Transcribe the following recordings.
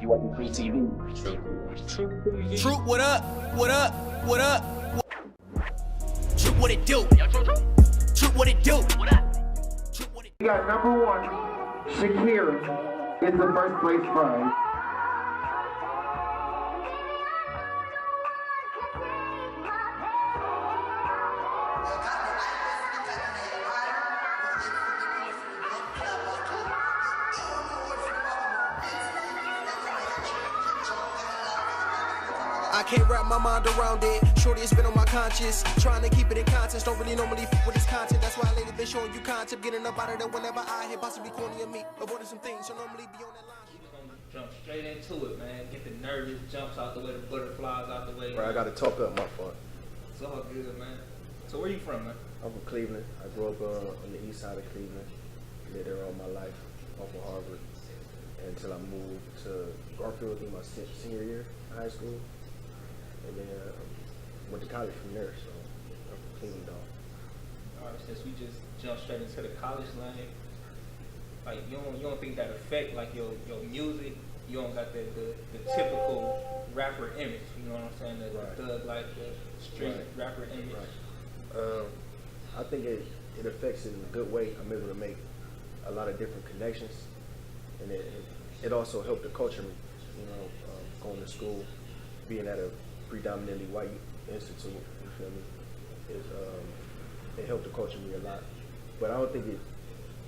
You watching free TV. Troop, what up? What up? What up? Troop, what it do? Troop, what it do? What up? Troop, what it do? We got number one, Chikere is the first place prize. I can't wrap my mind around it. Shorty, it's been on my conscience. Trying to keep it in context. Don't really normally f with this content. That's why lately been showing you content. Getting up out of there whenever I hit possibly corny of me. Avoiding some things. So normally be on that line. We just gonna jump straight into it, man. Get the nervous jumps out the way, the butterflies out the way. Right, I gotta talk up my fault. It's all good, man. So where you from, man? I'm from Cleveland. I grew up on the east side of Cleveland. Lived there all my life, off of Harvard, until I moved to Garfield in my senior year of high school. And then went to college from there, so I'm from Cleveland, dog. All right, since we just jumped straight into the college lane, like you don't think that affect like your music? You don't got the typical rapper image, you know what I'm saying? The thug, like the street rapper image. Right. I think it affects it in a good way. I'm able to make a lot of different connections, and it also helped the culture me, you know, going to school, being at a predominantly white institute, you feel me? It helped the culture me a lot. But I don't think it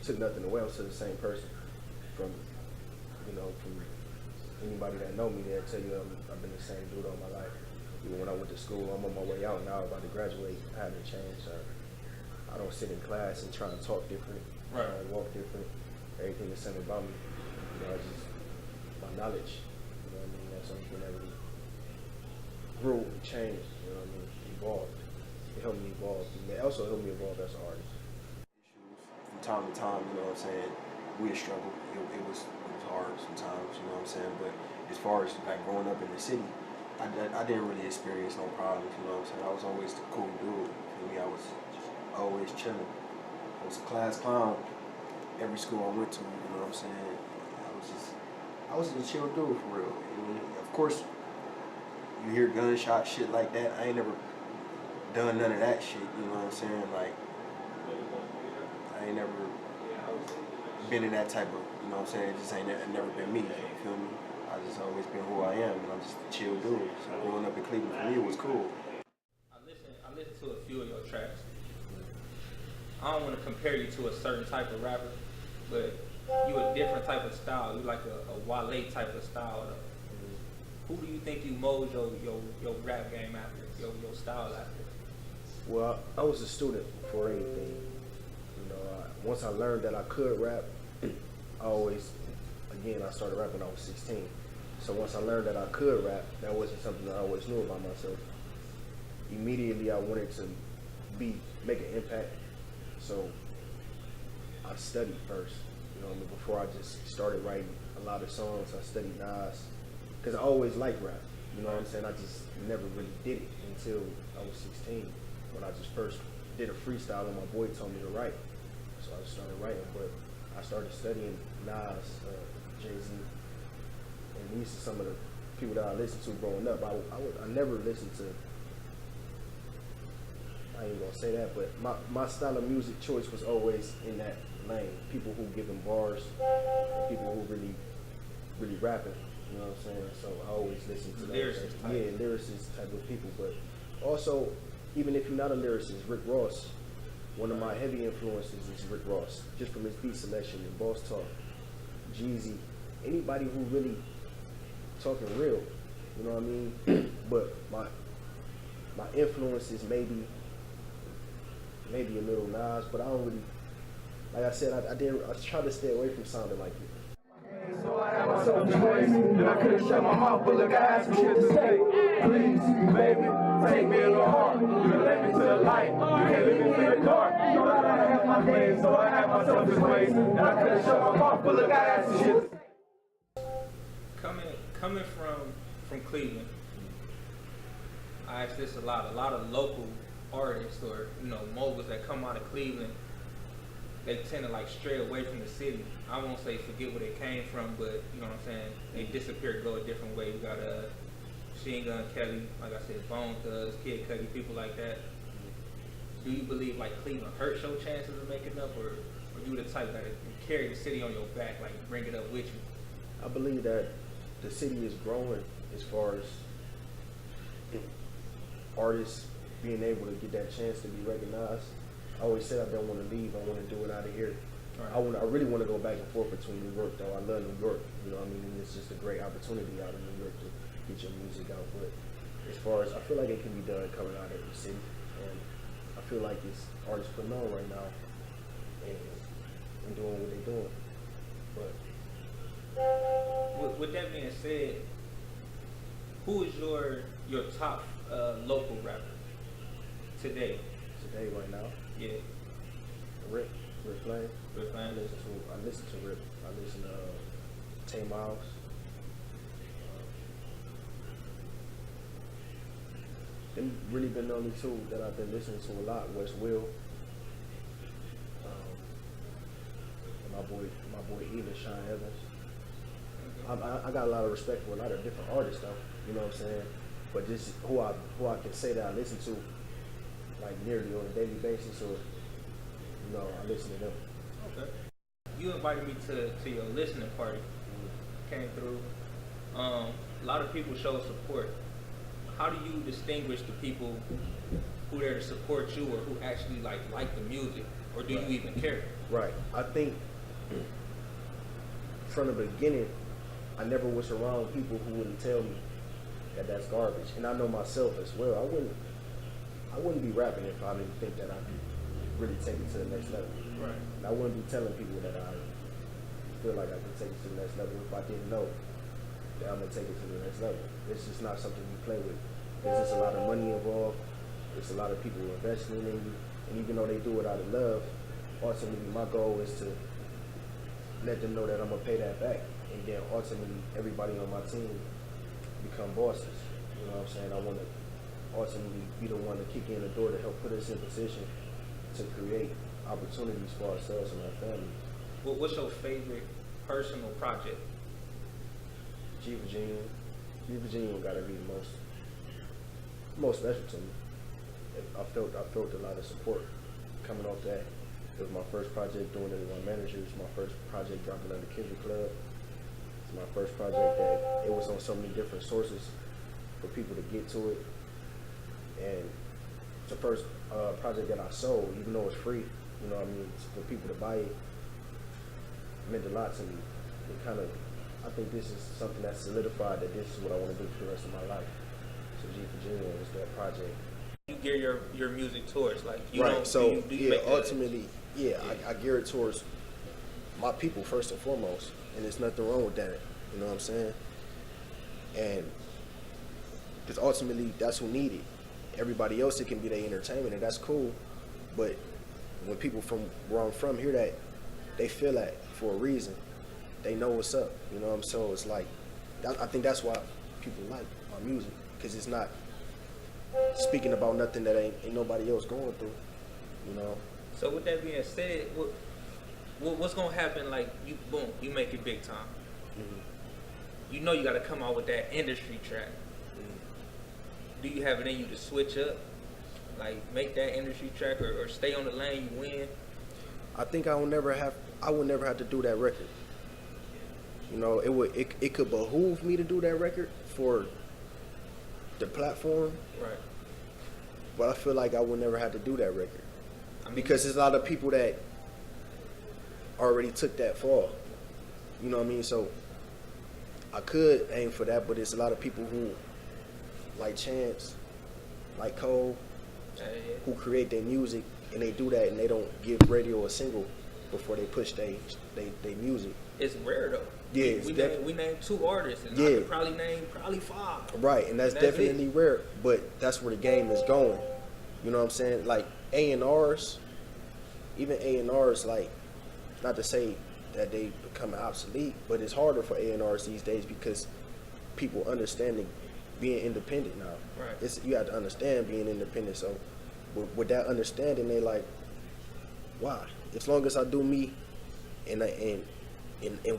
took nothing away. I'm still the same person. From anybody that know me, they'll tell you I've been the same dude all my life. Even when I went to school, I'm on my way out now, about to graduate, I haven't changed. I don't sit in class and try and talk different, walk different, everything the same about me. You know, just my knowledge, you know what I mean? That's something that really grew and changed, you know what I mean, evolved. It helped me evolve. It also helped me evolve as an artist. From time to time, you know what I'm saying, we had struggled. It was hard sometimes, you know what I'm saying, but as far as like growing up in the city, I didn't really experience no problems, you know what I'm saying. I was always the cool dude. For me, I was always chilling. I was a class clown every school I went to, you know what I'm saying. I was a chill dude for real. Of course, you hear gunshot shit like that. I ain't never done none of that shit, you know what I'm saying? Like, I ain't never been in that type of, you know what I'm saying? It just ain't never been me, you feel me? I just always been who I am, and I'm just a chill dude. So growing up in Cleveland for me was cool. I listened to a few of your tracks. I don't want to compare you to a certain type of rapper, but you a different type of style. You like a Wale type of style. Who do you think you mold your rap game after, your style after? Well, I was a student before anything. You know, once I learned that I could rap, I started rapping when I was 16. So once I learned that I could rap, that wasn't something that I always knew about myself. Immediately I wanted to make an impact. So I studied first, you know, before I just started writing a lot of songs. I studied Nas, because I always liked rap, you know what I'm saying? I just never really did it until I was 16, when I just first did a freestyle and my boy told me to write. So I just started writing, but I started studying Nas, Jay-Z, and these are some of the people that I listened to growing up. I never listened to, I ain't gonna say that, but my style of music choice was always in that lane. People who give them bars, people who really rapping. You know what I'm saying? So I always listen to lyricist type. Yeah, lyricist type of people. But also, even if you're not a lyricist, Rick Ross, one of my heavy influences is Rick Ross, just from his beat selection and Boss Talk, Jeezy, anybody who really talking real. You know what I mean? But my influences maybe a little Nas, but I don't really. Like I said, I try to stay away from sounding like it. So I had myself a choice, and I couldn't shut my mouth, but look, I had some shit to say. Please, baby, take me in your heart. You can let me to the light, you can't let me in the dark. You know I have my plans, so I had myself a choice, and I couldn't shut my mouth, but look, I had some shit to say. Coming from Cleveland, I ask this a lot of local artists or moguls that come out of Cleveland, they tend to like stray away from the city. I won't say forget where they came from, but you know what I'm saying? They disappear, go a different way. We got Machine Gun Kelly, like I said, Bone Thugs, Kid Cudi, people like that. Do you believe like Cleveland hurts your chances of making up, or you the type that carry the city on your back, like bring it up with you? I believe that the city is growing as far as artists being able to get that chance to be recognized. I always said I don't want to leave. I want to do it out of here. Right. I really want to go back and forth between New York, though. I love New York. You know what I mean? And it's just a great opportunity out of New York to get your music out. But as far as, I feel like it can be done coming out of the city. And I feel like it's artists putting on right now and doing what they're doing. But with that being said, who is your top local rapper today? Today, right now? Yeah. Rip Flame. Rip Flame. I listen to Rip. I listen to Tay Miles. Them really been the only two that I've been listening to a lot. West Will. And my boy Eva, Sean Evans. I got a lot of respect for a lot of different artists though. You know what I'm saying? But just who I can say that I listen to like nearly on a daily basis, or you know, I listen to them. Okay. You invited me to your listening party. Came through. A lot of people show support. How do you distinguish the people who there to support you, or who actually like the music, or do you even care? Right. I think from the beginning, I never was around people who wouldn't tell me that that's garbage, and I know myself as well. I wouldn't be rapping if I didn't think that I could really take it to the next level. Right. And I wouldn't be telling people that I feel like I could take it to the next level if I didn't know that I'm gonna take it to the next level. It's just not something you play with. There's just a lot of money involved. There's a lot of people investing in you, and even though they do it out of love, ultimately my goal is to let them know that I'm gonna pay that back, and then ultimately everybody on my team become bosses. You know what I'm saying? I want to ultimately be the one to kick in the door to help put us in position to create opportunities for ourselves and our family. What's your favorite personal project? G Virginia gotta be the most special to me. I felt a lot of support coming off that. It was my first project doing it with my managers, my first project dropping under Kendrick Club. It's my first project that it was on so many different sources for people to get to it. And it's the first project that I sold, even though it's free, you know what I mean, for people to buy it, meant a lot to me. I think this is something that solidified that this is what I want to do for the rest of my life. So G Virginia is that project. You gear your music towards, like, you right, don't, so do you make ultimately, I gear it towards my people first and foremost, and there's nothing wrong with that, you know what I'm saying? And because ultimately that's who need it. Everybody else, it can be their entertainment, and that's cool, but when people from where I'm from hear that, they feel that for a reason. They know what's up, you know what I'm saying? So it's like, I think that's why people like my music, because it's not speaking about nothing that ain't nobody else going through, you know? So with that being said, what's gonna happen, like, you make it big time. Mm-hmm. You know you gotta come out with that industry track. Mm-hmm. Do you have it in you to switch up? Like, make that industry track, or stay on the lane you win? I think I would never have to do that record. You know, it could behoove me to do that record for the platform. Right. But I feel like I would never have to do that record. Because there's a lot of people that already took that fall. You know what I mean? So I could aim for that, but there's a lot of people who, like Chance, like Cole, who create their music, and they do that, and they don't give radio a single before they push their music. It's rare though. Yeah, we named 2 artists, and I could probably name 5. Right, and that's definitely rare, but that's where the game is going. You know what I'm saying? Like A&Rs, even A&Rs, like, not to say that they become obsolete, but it's harder for A&Rs these days because people understanding being independent now. Right. You have to understand being independent. So with that understanding, they like, why? as long as I do me, and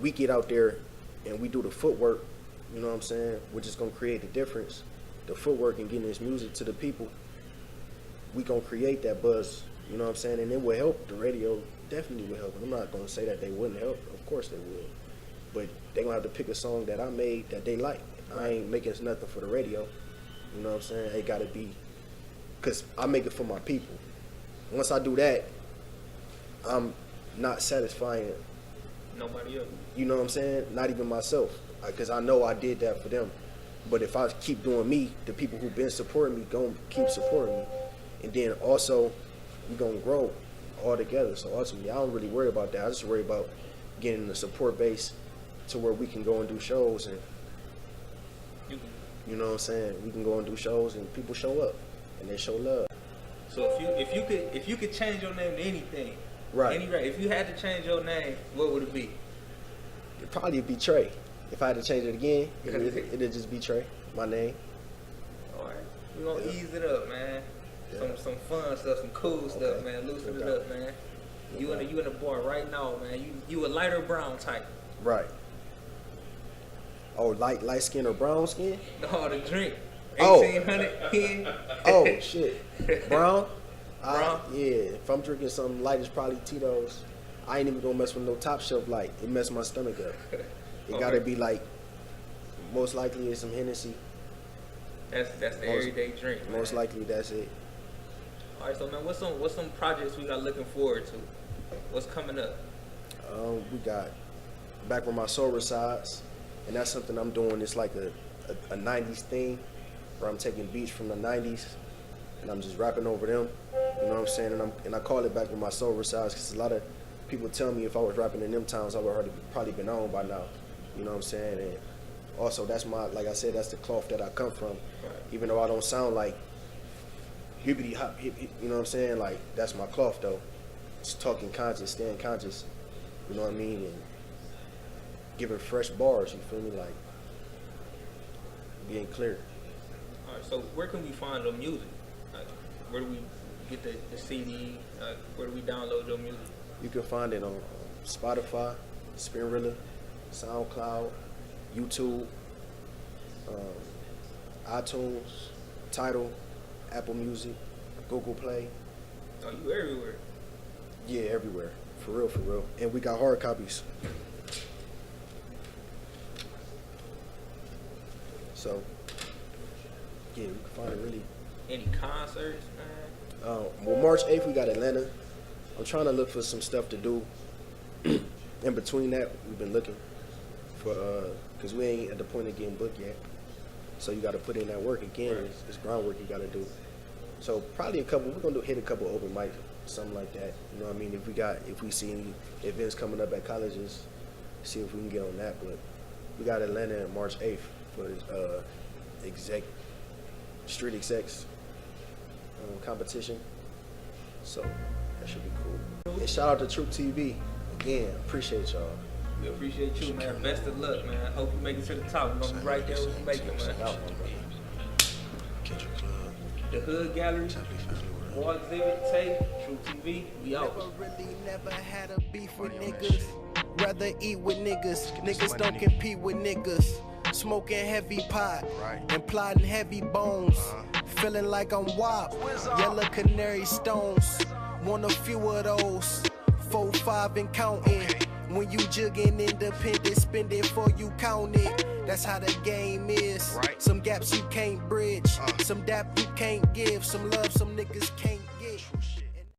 we get out there and we do the footwork, you know what I'm saying, which is gonna create the difference. The footwork and getting this music to the people, we gonna create that buzz, you know what I'm saying, and it will help. The radio definitely will help. I'm not gonna say that they wouldn't help. Of course they will, but they gonna have to pick a song that I made that they like. I ain't making nothing for the radio, you know what I'm saying. It gotta be, cause I make it for my people. Once I do that, I'm not satisfying Nobody else. You know what I'm saying? Not even myself, because I know I did that for them. But if I keep doing me, the people who've been supporting me gonna keep supporting me, and then also we gonna grow all together. So ultimately, I don't really worry about that. I just worry about getting the support base to where we can go and do shows, and you know what I'm saying. We can go and do shows, and people show up, and they show love. So if you could change your name to anything, right? If you had to change your name, what would it be? It'd probably be Trey. If I had to change it again, it'd just be Trey, my name. All right, we're gonna ease it up, man. Yeah. Some fun stuff, some cool stuff, man. Loosen it up, man. You in the bar right now, man. You a lighter brown type. Right. Oh, light skin or brown skin? No, the drink. Oh. 1800. Oh shit. Brown? Brown? Yeah. If I'm drinking something light, it's probably Tito's. I ain't even gonna mess with no top shelf light. It mess my stomach up. It gotta be like, most likely it's some Hennessy. That's the everyday drink. Man. Most likely that's it. All right, so man, what's some projects we got looking forward to? What's coming up? We got Back Where My Soul Resides, and that's something I'm doing. It's like a 90s thing, where I'm taking beats from the 90s, and I'm just rapping over them. You know what I'm saying? And I call it Back Where My Soul Resides because a lot of people tell me if I was rapping in them towns, I would already probably been on by now. You know what I'm saying? And also, that's like I said, that's the cloth that I come from. Right. Even though I don't sound like hippity hop, you know what I'm saying? Like, that's my cloth though. It's talking conscious, staying conscious. You know what I mean? And giving fresh bars. You feel me? Like being clear. All right. So where can we find your music? Like, where do we get the CD? Where do we download your music? You can find it on Spotify, Spinrilla, SoundCloud, YouTube, iTunes, Tidal, Apple Music, Google Play. Oh, you everywhere? Yeah, everywhere. For real, for real. And we got hard copies. So, yeah, we can find it really. Any concerts, man? Well, March 8th, we got Atlanta. I'm trying to look for some stuff to do. In between that, we've been looking for, because we ain't at the point of getting booked yet. So you got to put in that work again. Right. It's groundwork you got to do. So probably we're going to hit a couple open mics, something like that. You know what I mean? If we see any events coming up at colleges, see if we can get on that. But we got Atlanta on March 8th for street execs competition. So that should be cool. And shout out to Troop TV. Again, appreciate y'all. We appreciate you, man. Best of luck, man. Hope you make it to the top. We're going to be right there when you make it, man. The Hood Gallery, War Exhibit, Tape, True TV, we out. Never had a beef with niggas. Rather eat with niggas. Niggas don't compete with niggas. Smoking heavy pot and plotting heavy bones. Feeling like I'm WAP. Yellow canary stones. Want a few of those. 4, 5 and counting. When you jugging independent, spend it before you count it. That's how the game is. Some gaps you can't bridge. Some dap you can't give. Some love some niggas can't get.